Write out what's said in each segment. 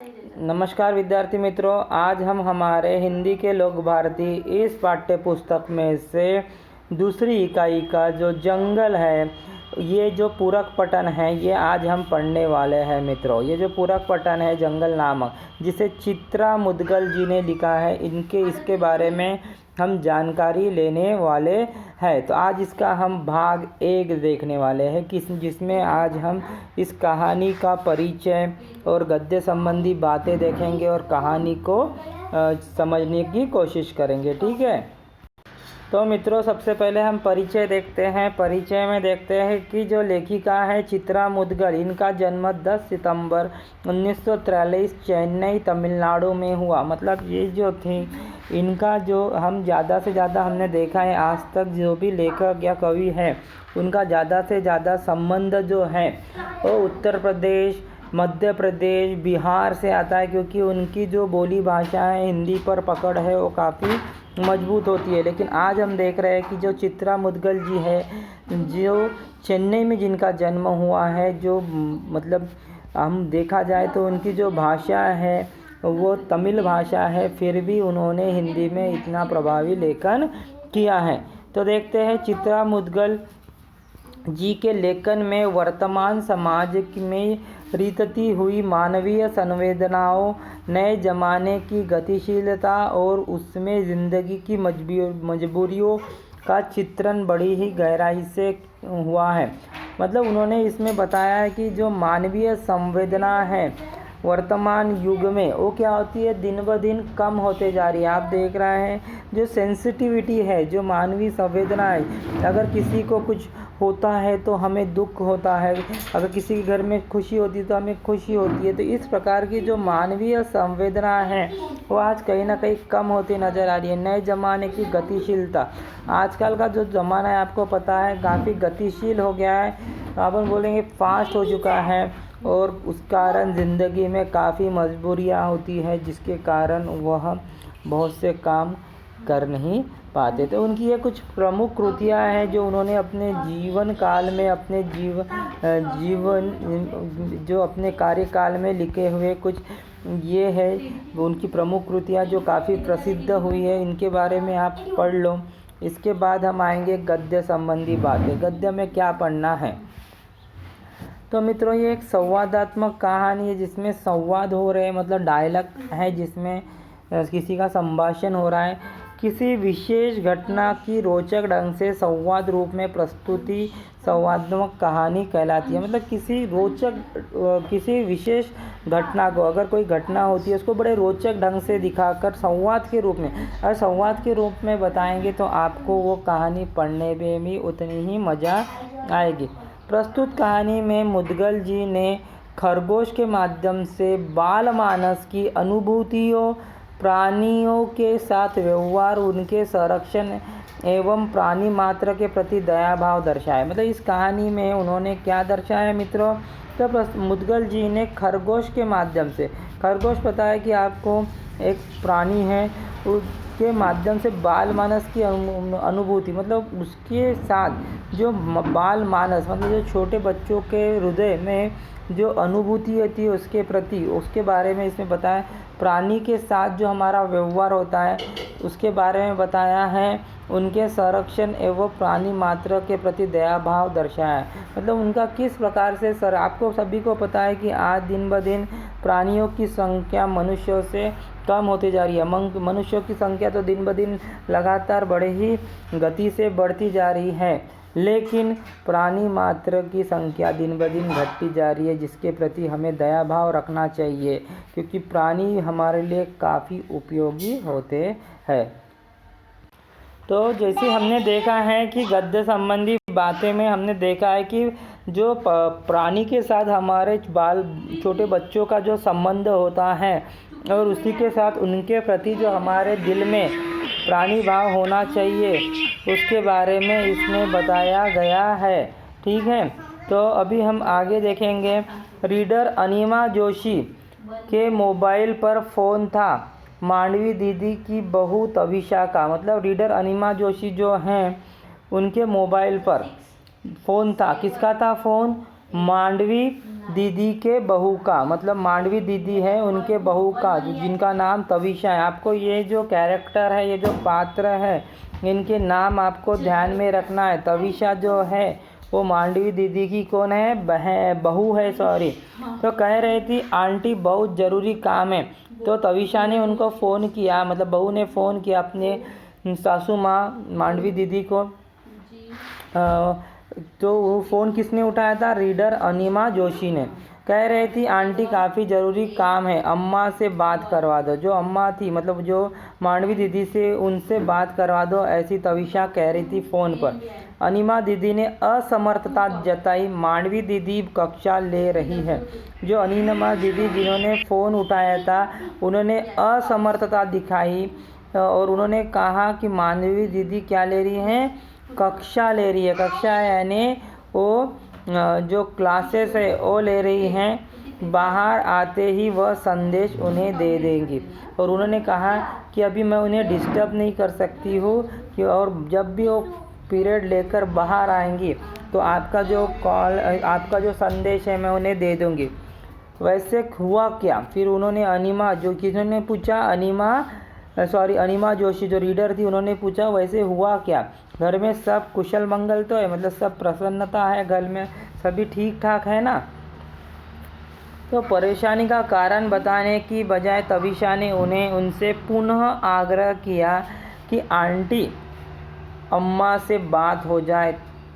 नमस्कार विद्यार्थी मित्रों, आज हम हमारे हिंदी के लोक भारती इस पाठ्य पुस्तक में से दूसरी इकाई का जो जंगल है, ये जो पूरक पठन है, ये आज हम पढ़ने वाले हैं मित्रों। ये जो पूरक पठन है जंगल नामक, जिसे चित्रा मुदगल जी ने लिखा है, इसके बारे में हम जानकारी लेने वाले हैं। तो आज इसका हम भाग 1 देखने वाले हैं, जिसमें आज हम इस कहानी का परिचय और गद्य संबंधी बातें देखेंगे और कहानी को समझने की कोशिश करेंगे। ठीक है, तो मित्रों सबसे पहले हम परिचय देखते हैं। परिचय में देखते हैं कि जो लेखिका है चित्रा मुदगल, इनका जन्म 10 सितंबर 1943 चेन्नई तमिलनाडु में हुआ। मतलब ये जो थी, इनका जो हम ज़्यादा से ज़्यादा हमने देखा है आज तक जो भी लेखक या कवि है, उनका ज़्यादा से ज़्यादा संबंध जो है वो उत्तर प्रदेश, मध्य प्रदेश, बिहार से आता है, क्योंकि उनकी जो बोली भाषा है, हिंदी पर पकड़ है, वो काफ़ी मजबूत होती है। लेकिन आज हम देख रहे हैं कि जो चित्रा मुदगल जी है, जो चेन्नई में जिनका जन्म हुआ है, जो मतलब हम देखा जाए तो उनकी जो भाषा है वो तमिल भाषा है, फिर भी उन्होंने हिंदी में इतना प्रभावी लेखन किया है। तो देखते हैं चित्रा मुदगल जी के लेखन में वर्तमान समाज में रीतती हुई मानवीय संवेदनाओं, नए ज़माने की गतिशीलता और उसमें ज़िंदगी की मजबूरियों का चित्रण बड़ी ही गहराई से हुआ है। मतलब उन्होंने इसमें बताया है कि जो मानवीय संवेदना है वर्तमान युग में, वो क्या होती है, दिन ब दिन कम होते जा रही है। आप देख रहे हैं जो सेंसिटिविटी है, जो मानवीय संवेदना है, अगर किसी को कुछ होता है तो हमें दुख होता है, अगर किसी के घर में खुशी होती है तो हमें खुशी होती है। तो इस प्रकार की जो मानवीय संवेदना है वो आज कहीं ना कहीं कम होती नज़र आ रही है। नए ज़माने की गतिशीलता, आजकल का जो ज़माना है आपको पता है काफ़ी गतिशील हो गया है, अपन बोलेंगे फास्ट हो चुका है, और उस कारण ज़िंदगी में काफ़ी मजबूरियाँ होती है, जिसके कारण वह बहुत से काम कर नहीं पाते। तो उनकी ये कुछ प्रमुख कृतियाँ हैं जो उन्होंने अपने जीवन काल में, अपने जीवन जो अपने कार्यकाल में लिखे हुए कुछ ये है उनकी प्रमुख कृतियाँ जो काफ़ी प्रसिद्ध हुई है। इनके बारे में आप पढ़ लो। इसके बाद हम आएंगे गद्य संबंधी बातें। गद्य में क्या पढ़ना है, तो मित्रों ये एक संवादात्मक कहानी है जिसमें संवाद हो रहे हैं, मतलब डायलॉग है, जिसमें किसी का संभाषण हो रहा है। किसी विशेष घटना की रोचक ढंग से संवाद रूप में प्रस्तुति संवादात्मक कहानी कहलाती है। मतलब किसी विशेष घटना को, अगर कोई घटना होती है उसको बड़े रोचक ढंग से दिखाकर संवाद के रूप में, अगर संवाद के रूप में बताएंगे तो आपको वो कहानी पढ़ने में भी उतनी ही मज़ा आएगी। प्रस्तुत कहानी में मुदगल जी ने खरगोश के माध्यम से बाल मानस की अनुभूतियों, प्राणियों के साथ व्यवहार, उनके संरक्षण एवं प्राणी मात्र के प्रति दया भाव दर्शाया। मतलब इस कहानी में उन्होंने क्या दर्शाया मित्रों, तो मुदगल जी ने खरगोश के माध्यम से, खरगोश पता है कि आपको एक प्राणी है, उसके माध्यम से बाल मानस की अनुभूति, मतलब उसके साथ जो बाल मानस, मतलब जो छोटे बच्चों के हृदय में जो अनुभूति होती है उसके प्रति, उसके बारे में इसमें बताया। प्राणी के साथ जो हमारा व्यवहार होता है उसके बारे में बताया है। उनके संरक्षण एवं प्राणी मात्र के प्रति दया भाव दर्शाया है। मतलब उनका किस प्रकार से आपको सभी को पता है कि आज दिन ब दिन प्राणियों की संख्या मनुष्यों से कम होती जा रही है। मनुष्यों की संख्या तो दिन ब दिन लगातार बड़े ही गति से बढ़ती जा रही है, लेकिन प्राणी मात्र की संख्या दिन ब दिन घटती जा रही है, जिसके प्रति हमें दया भाव रखना चाहिए, क्योंकि प्राणी हमारे लिए काफ़ी उपयोगी होते हैं। तो जैसे हमने देखा है कि गद्य संबंधी बातें में हमने देखा है कि जो प्राणी के साथ हमारे छोटे बच्चों का जो संबंध होता है, और उसी के साथ उनके प्रति जो हमारे दिल में प्राणी भाव होना चाहिए, उसके बारे में इसमें बताया गया है। ठीक है, तो अभी हम आगे देखेंगे। रीडर अनिमा जोशी के मोबाइल पर फ़ोन था। मांडवी दीदी की बहू तविशा का, मतलब रीडर अनिमा जोशी जो हैं उनके मोबाइल पर फ़ोन था। किसका था फ़ोन? मांडवी दीदी के बहू का, मतलब मांडवी दीदी है उनके बहू का, जिनका नाम तविशा है। आपको ये जो कैरेक्टर है, ये जो पात्र है, इनके नाम आपको ध्यान में रखना है। तविशा जो है वो मांडवी दीदी की कौन है, बहू है, सॉरी। तो कह रही थी आंटी बहुत ज़रूरी काम है। तो तविशा ने उनको फ़ोन किया, मतलब बहू ने फ़ोन किया अपने सासू माँ मांडवी दीदी को। तो वो फ़ोन किसने उठाया था, रीडर अनिमा जोशी ने। कह रही थी आंटी काफ़ी ज़रूरी काम है, अम्मा से बात करवा दो। जो अम्मा थी, मतलब जो मांडवी दीदी से, उनसे बात करवा दो, ऐसी तविशा कह रही थी फ़ोन पर। अनिमा दीदी ने असमर्थता जताई, मांडवी दीदी कक्षा ले रही है। जो अनिमा दीदी जिन्होंने फ़ोन उठाया था, उन्होंने असमर्थता दिखाई और उन्होंने कहा कि मांडवी दीदी क्या ले रही हैं, कक्षा ले रही है। कक्षा यानी वो जो क्लासेस है वो ले रही हैं। बाहर आते ही वह संदेश उन्हें दे देंगी। और उन्होंने कहा कि अभी मैं उन्हें डिस्टर्ब नहीं कर सकती हूँ कि, और जब भी वो पीरियड लेकर बाहर आएंगी तो आपका जो कॉल, आपका जो संदेश है मैं उन्हें दे दूँगी। वैसे हुआ क्या? फिर उन्होंने अनिमा, जो किन्होंने पूछा, अनिमा जोशी जो रीडर थी, उन्होंने पूछा वैसे हुआ क्या, घर में सब कुशल मंगल तो है, मतलब सब प्रसन्नता है, घर में सभी ठीक ठाक है ना। तो परेशानी का कारण बताने की बजाय तविशा ने उनसे पुनः आग्रह किया कि आंटी अम्मा से बात हो जाए।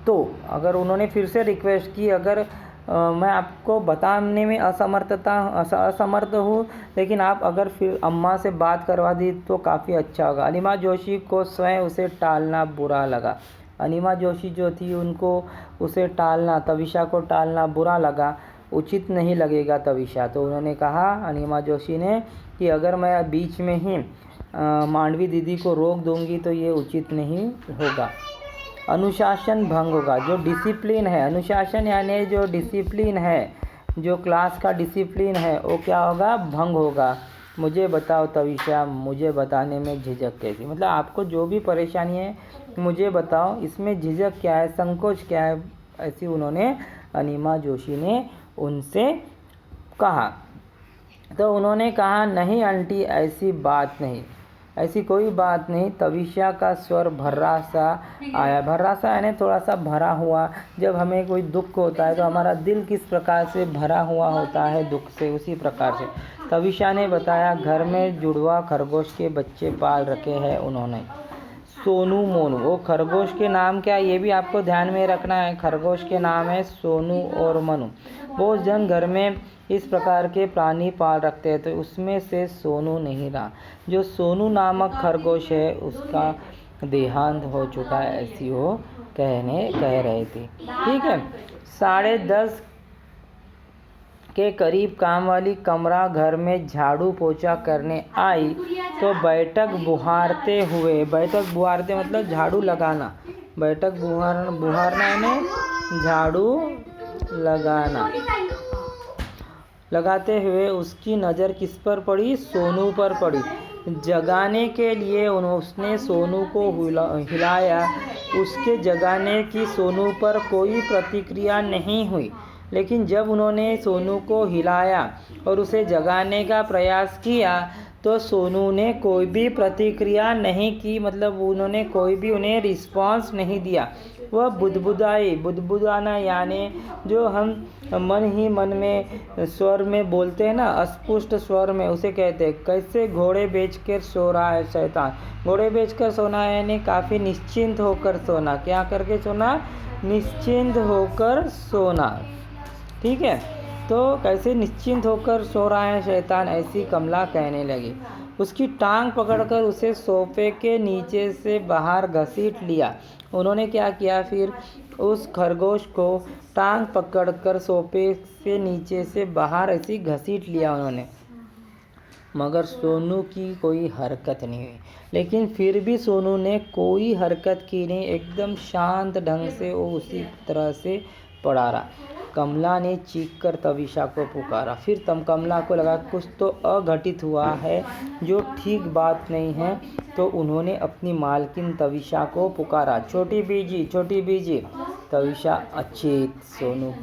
तो अगर उन्होंने फिर से रिक्वेस्ट की, अगर मैं आपको बताने में असमर्थ हूँ, लेकिन आप अगर फिर अम्मा से बात करवा दी तो काफ़ी अच्छा होगा। अनिमा जोशी को स्वयं उसे टालना बुरा लगा। अनिमा जोशी जो थी, उनको उसे टालना, तविशा को टालना बुरा लगा, उचित नहीं लगेगा तविशा। तो उन्होंने कहा, अनिमा जोशी ने, कि अगर मैं बीच में ही मांडवी दीदी को रोक दूंगी तो ये उचित नहीं होगा, अनुशासन भंग होगा। जो डिसिप्लिन है, अनुशासन यानी जो डिसिप्लिन है, जो क्लास का डिसिप्लिन है, वो क्या होगा, भंग होगा। मुझे बताओ तविशा, मुझे बताने में झिझक कैसी, मतलब आपको जो भी परेशानी है मुझे बताओ, इसमें झिझक क्या है, संकोच क्या है, ऐसी उन्होंने, अनिमा जोशी ने उनसे कहा। तो उन्होंने कहा, नहीं आंटी, ऐसी बात नहीं, ऐसी कोई बात नहीं। तविशा का स्वर भर्रा सा आया। भर्रा सा यानी थोड़ा सा भरा हुआ। जब हमें कोई दुख होता है तो हमारा दिल किस प्रकार से भरा हुआ होता है दुख से, उसी प्रकार से तविशा ने बताया, घर में जुड़वा खरगोश के बच्चे पाल रखे हैं उन्होंने, सोनू मोनू। वो खरगोश के नाम क्या है ये भी आपको ध्यान में रखना है। खरगोश के नाम है सोनू और मनु। बहुत जन घर में इस प्रकार के प्राणी पाल रखते हैं, तो उसमें से सोनू नहीं रहा। जो सोनू नामक खरगोश है उसका देहांत हो चुका है, ऐसी वो कह रहे थे। ठीक है। 10:30 के करीब काम वाली कमरा घर में झाड़ू पोछा करने आई तो बैठक बुहारते मतलब झाड़ू लगाना, बैठक बुहारना यानी झाड़ू लगाते हुए उसकी नज़र किस पर पड़ी, सोनू पर पड़ी। जगाने के लिए उसने सोनू को हिलाया। उसके जगाने की सोनू पर कोई प्रतिक्रिया नहीं हुई, लेकिन जब उन्होंने सोनू को हिलाया और उसे जगाने का प्रयास किया तो सोनू ने कोई भी प्रतिक्रिया नहीं की, मतलब उन्होंने कोई भी उन्हें रिस्पांस नहीं दिया। वह बुदबुदाना यानी जो हम मन ही मन में स्वर में बोलते हैं ना, अस्पष्ट स्वर में, उसे कहते हैं। कैसे घोड़े बेचकर सो रहा है शैतान। घोड़े बेचकर सोना यानी काफ़ी निश्चिंत होकर सोना। क्या करके सोना, निश्चिंत होकर सोना। ठीक है। तो कैसे निश्चिंत होकर सो रहा है शैतान, ऐसी कमला कहने लगी। उसकी टांग पकड़कर उसे सोफे के नीचे से बाहर घसीट लिया। उन्होंने क्या किया, फिर उस खरगोश को टांग पकड़कर सोफे से नीचे से बाहर ऐसी घसीट लिया उन्होंने, मगर सोनू की कोई हरकत नहीं हुई। लेकिन फिर भी सोनू ने कोई हरकत की नहीं, एकदम शांत ढंग से वो उसी तरह से पड़ा रहा। कमला ने चीखकर तविशा को पुकारा। फिर कमला को लगा कुछ तो अघटित हुआ है, जो ठीक बात नहीं है, तो उन्होंने अपनी मालकिन तविशा को पुकारा, छोटी बीजी। तविशा अचेत सोनू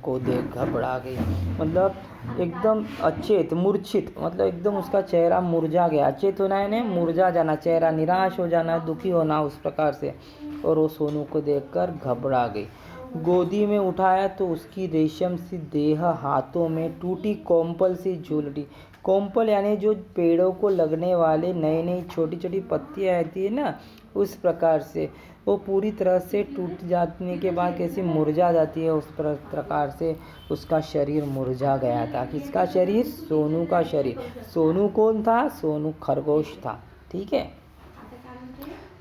को देख घबरा गई। मतलब एकदम अचेत मूर्छित, मतलब एकदम उसका चेहरा मुरझा गया। अचेत होना है मुरझा जाना, चेहरा निराश हो जाना, दुखी होना उस प्रकार से। और वो सोनू को देखकर घबरा गई। गोदी में उठाया तो उसकी रेशम सी देह हाथों में टूटी कोम्पल सी झूल उठी। कोम्पल यानी जो पेड़ों को लगने वाले नई नई छोटी छोटी पत्तियाँ आती है ना, उस प्रकार से वो पूरी तरह से टूट जाने के बाद कैसी मुरझा जाती है, उस प्रकार से उसका शरीर मुरझा गया था। किसका शरीर? सोनू का शरीर। सोनू कौन था? सोनू खरगोश था। ठीक है।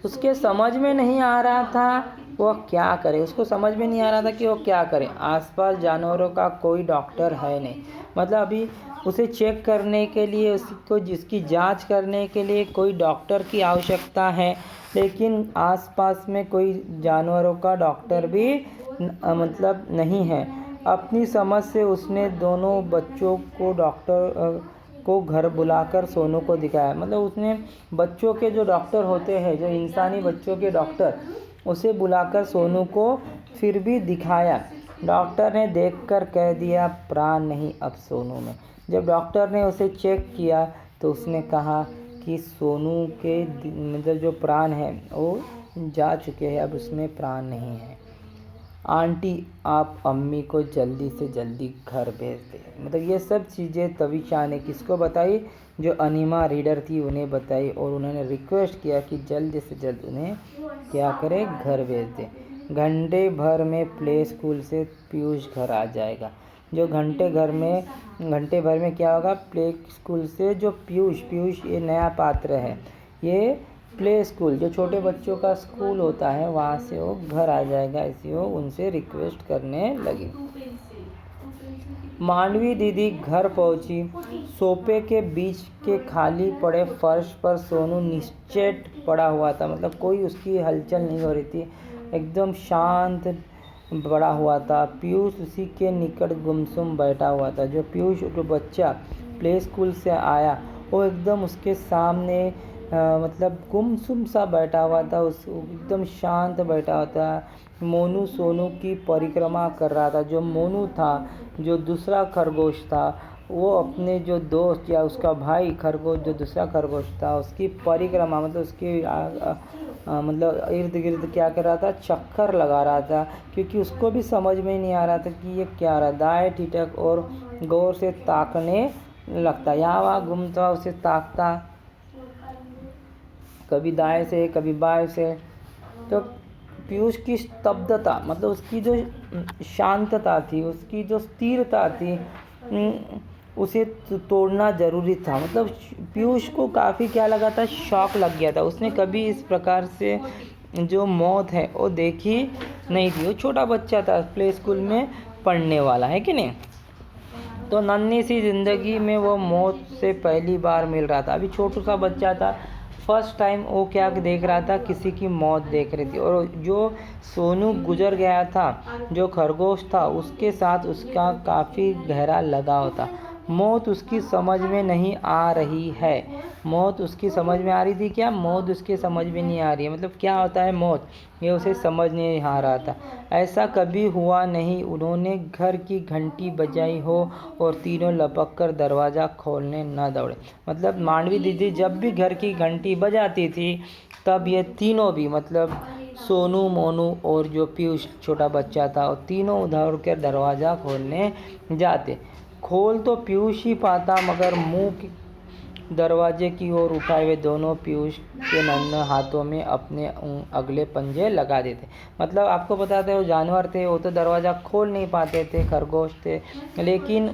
उसके समझ में नहीं आ रहा था वो क्या करे, उसको समझ में नहीं आ रहा था कि वो क्या करे। आसपास जानवरों का कोई डॉक्टर है नहीं, मतलब अभी उसे चेक करने के लिए, उसको जिसकी जांच करने के लिए कोई डॉक्टर की आवश्यकता है, लेकिन आसपास में कोई जानवरों का डॉक्टर भी मतलब नहीं है। अपनी समझ से उसने दोनों बच्चों को डॉक्टर को घर बुलाकर सोनू को दिखाया। मतलब उसने बच्चों के जो डॉक्टर होते हैं, जो इंसानी बच्चों के डॉक्टर, उसे बुलाकर सोनू को फिर भी दिखाया। डॉक्टर ने देखकर कह दिया, प्राण नहीं अब सोनू में। जब डॉक्टर ने उसे चेक किया तो उसने कहा कि सोनू के मतलब जो प्राण हैं वो जा चुके हैं, अब उसमें प्राण नहीं है। आंटी आप अम्मी को जल्दी से जल्दी घर भेज दें। मतलब ये सब चीज़ें तविषा ने किसको बताई? जो अनिमा रीडर थी उन्हें बताई, और उन्होंने रिक्वेस्ट किया कि जल्दी से जल्द उन्हें क्या करें, घर भेज दें। घंटे भर में प्ले स्कूल से पीयूष घर आ जाएगा। जो घंटे भर में क्या होगा? प्ले स्कूल से जो पीयूष ये नया पात्र है, ये प्ले स्कूल जो छोटे बच्चों का स्कूल होता है वहाँ से वो घर आ जाएगा, ऐसी वो उनसे रिक्वेस्ट करने लगी। मांडवी दीदी घर पहुंची। सोफे के बीच के खाली पड़े फर्श पर सोनू निश्चेत पड़ा हुआ था। मतलब कोई उसकी हलचल नहीं हो रही थी, एकदम शांत पड़ा हुआ था। पीयूष उसी के निकट गुमसुम बैठा हुआ था। जो पीयूष जो बच्चा प्ले स्कूल से आया वो एकदम उसके सामने मतलब गुमसुम सा बैठा हुआ था, उस एकदम शांत बैठा हुआ था। मोनू सोनू की परिक्रमा कर रहा था। जो मोनू था, जो दूसरा खरगोश था, वो अपने जो दोस्त या उसका भाई खरगोश जो दूसरा खरगोश था उसकी परिक्रमा मतलब उसके मतलब इर्द गिर्द क्या कर रहा था? चक्कर लगा रहा था, क्योंकि उसको भी समझ में नहीं आ रहा था कि ये क्या रहा। दाएं ठिठक और गौर से ताकने लगता, यहाँ वहाँ घूमता, उसे ताकता, कभी दाएं से कभी बाएं से। तो पीयूष की स्तब्धता मतलब उसकी जो शांतता थी, उसकी जो स्थिरता थी, उसे तोड़ना ज़रूरी था। मतलब पीयूष को काफ़ी क्या लगा था? शॉक लग गया था। उसने कभी इस प्रकार से जो मौत है वो देखी नहीं थी। वो छोटा बच्चा था, प्ले स्कूल में पढ़ने वाला है कि नहीं। तो नन्ही सी ज़िंदगी में वो मौत से पहली बार मिल रहा था। अभी छोटू सा बच्चा था, फर्स्ट टाइम वो क्या देख रहा था? किसी की मौत देख रही थी। और जो सोनू गुजर गया था, जो खरगोश था, उसके साथ उसका काफ़ी गहरा लगाव था। मौत उसकी समझ में नहीं आ रही है। मौत उसकी समझ में आ रही थी क्या? मौत उसके समझ में नहीं आ रही है। मतलब क्या होता है मौत, ये उसे समझ नहीं आ रहा था। ऐसा कभी हुआ नहीं उन्होंने घर की घंटी बजाई हो और तीनों लपक कर दरवाज़ा खोलने न दौड़े। मतलब मांडवी दीदी जब भी घर की घंटी बजाती थी तब ये तीनों भी मतलब सोनू, मोनू और जो पीयूष छोटा बच्चा था, और तीनों दौड़ कर दरवाज़ा खोलने जाते। खोल तो पीयूष ही पाता, मगर मुंह दरवाजे की ओर उठाए हुए दोनों पीयूष के नन्हे हाथों में अपने अगले पंजे लगा देते। मतलब आपको बताते वो जानवर थे, वो तो दरवाज़ा खोल नहीं पाते थे, खरगोश थे, लेकिन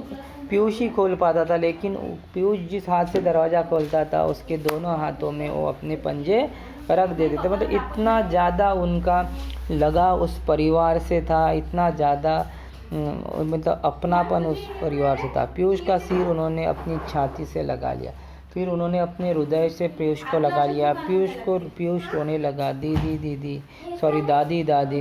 पीयूष ही खोल पाता था। लेकिन पीयूष जिस हाथ से दरवाज़ा खोलता था उसके दोनों हाथों में वो अपने पंजे रख देते थे। मतलब इतना ज़्यादा उनका लगाव उस परिवार से था, इतना ज़्यादा मतलब अपनापन उस परिवार से था। पीयूष का सिर उन्होंने अपनी छाती से लगा लिया, फिर उन्होंने अपने हृदय से पीयूष को लगा लिया। पीयूष रोने लगा, दीदी दीदी, सॉरी दादी दादी,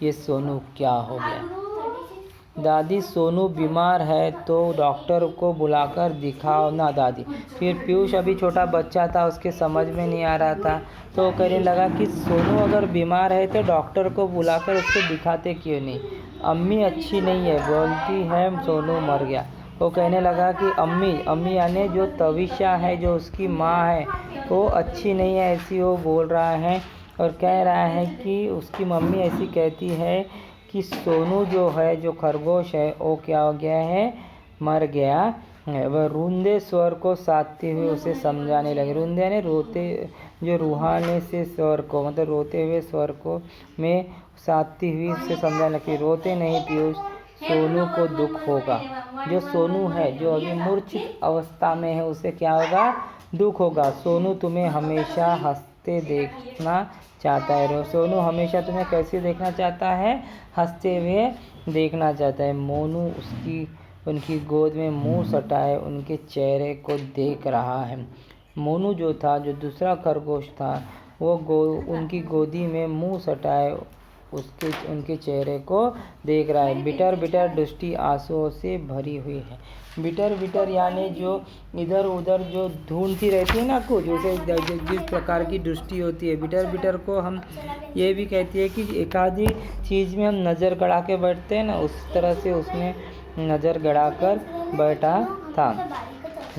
ये सोनू क्या हो गया? दादी सोनू बीमार है तो डॉक्टर को बुलाकर दिखाओ ना दादी। फिर पीयूष अभी छोटा बच्चा था, उसके समझ में नहीं आ रहा था, तो वो कहने लगा कि सोनू अगर बीमार है तो डॉक्टर को बुलाकर उसको दिखाते क्यों नहीं। अम्मी अच्छी नहीं है, बोलती है सोनू मर गया। वो कहने लगा कि अम्मी यानी जो तविशा है, जो उसकी माँ है, वो अच्छी नहीं है, ऐसी वो बोल रहा है और कह रहा है कि उसकी मम्मी ऐसी कहती है कि सोनू जो है, जो खरगोश है, वो क्या हो गया है, मर गया है। वह रूंधे स्वर को साधते हुए उसे समझाने लगे। रूंधे ने रोते, जो रूहाने से स्वर को, मतलब रोते हुए स्वर को में साधती हुई उसे समझाने लगी। रोते नहीं पीयूष, सोनू को दुख होगा। जो सोनू है, जो अभी मूर्छित अवस्था में है, उसे क्या होगा, दुख होगा। सोनू तुम्हें हमेशा हंसते देखना चाहता है। सोनू हमेशा तुम्हें कैसे देखना चाहता है, हंसते हुए देखना चाहता है। मोनू उनकी गोद में मुंह सटाए उनके चेहरे को देख रहा है। मोनू जो था, जो दूसरा खरगोश था, वो उनकी गोदी में मुंह सटाए उनके चेहरे को देख रहा है। बिटर बिटर दृष्टि आंसुओं से भरी हुई है। बिटर बिटर यानी जो इधर उधर जो ढूंढती रहती है ना कुछ, उसे जिस प्रकार की दृष्टि होती है, बिटर बिटर को हम ये भी कहती है कि एक आधी चीज़ में हम नज़र गड़ा के बैठते हैं ना, उस तरह से उसने नज़र गड़ा कर बैठा था।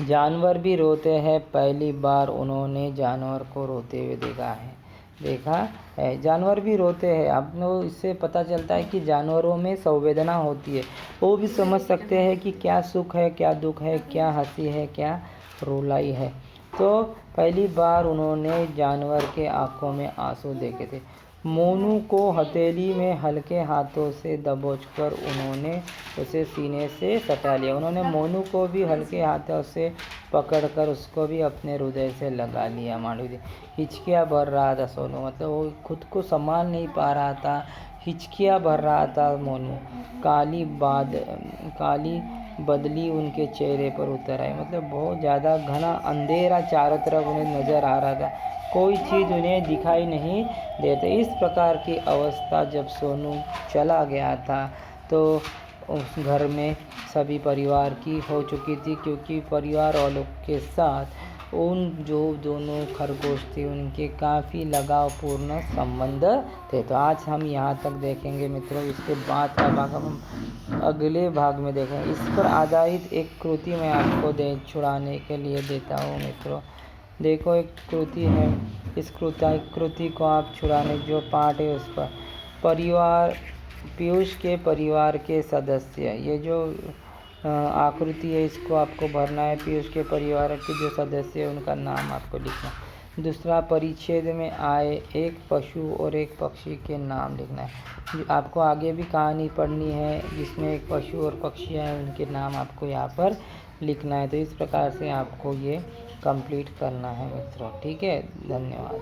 जानवर भी रोते हैं। पहली बार उन्होंने जानवर को रोते हुए देखा है। जानवर भी रोते हैं। आपको इससे पता चलता है कि जानवरों में संवेदना होती है। वो भी समझ सकते हैं कि क्या सुख है, क्या दुख है, क्या हंसी है, क्या रुलाई है। तो पहली बार उन्होंने जानवर के आंखों में आंसू देखे थे। मोनू को हथेली में हल्के हाथों से दबोचकर उन्होंने उसे सीने से सटा लिया। उन्होंने मोनू को भी हल्के हाथों से पकड़कर उसको भी अपने हृदय से लगा लिया। मालूम हिचकियाँ भर रहा था सोनू, मतलब वो खुद को संभाल नहीं पा रहा था, हिचकियाँ भर रहा था मोनू। काली बदली उनके चेहरे पर उतर आई, मतलब बहुत ज़्यादा घना अंधेरा चारों तरफ उन्हें नज़र आ रहा था, कोई चीज़ उन्हें दिखाई नहीं देते। इस प्रकार की अवस्था जब सोनू चला गया था तो उस घर में सभी परिवार की हो चुकी थी, क्योंकि परिवार वालों के साथ उन जो दोनों खरगोश थे उनके काफ़ी लगावपूर्ण संबंध थे। तो आज हम यहाँ तक देखेंगे मित्रों। इसके बाद का भाग हम अगले भाग में देखेंगे। इस पर आधारित एक कृति मैं आपको छुड़ाने के लिए देता हूँ मित्रों। देखो, एक कृति है, इस कृति को आप छुड़ाने जो पाठ है उस पर परिवार, पीयूष के परिवार के सदस्य, ये जो आकृति है इसको आपको भरना है। पीयूष के परिवार के जो सदस्य है उनका नाम आपको लिखना है। दूसरा, परिच्छेद में आए एक पशु और एक पक्षी के नाम लिखना है। आपको आगे भी कहानी पढ़नी है जिसमें एक पशु और पक्षी हैं, उनके नाम आपको यहाँ पर लिखना है। तो इस प्रकार से आपको ये कंप्लीट करना है मित्रों। ठीक है, धन्यवाद।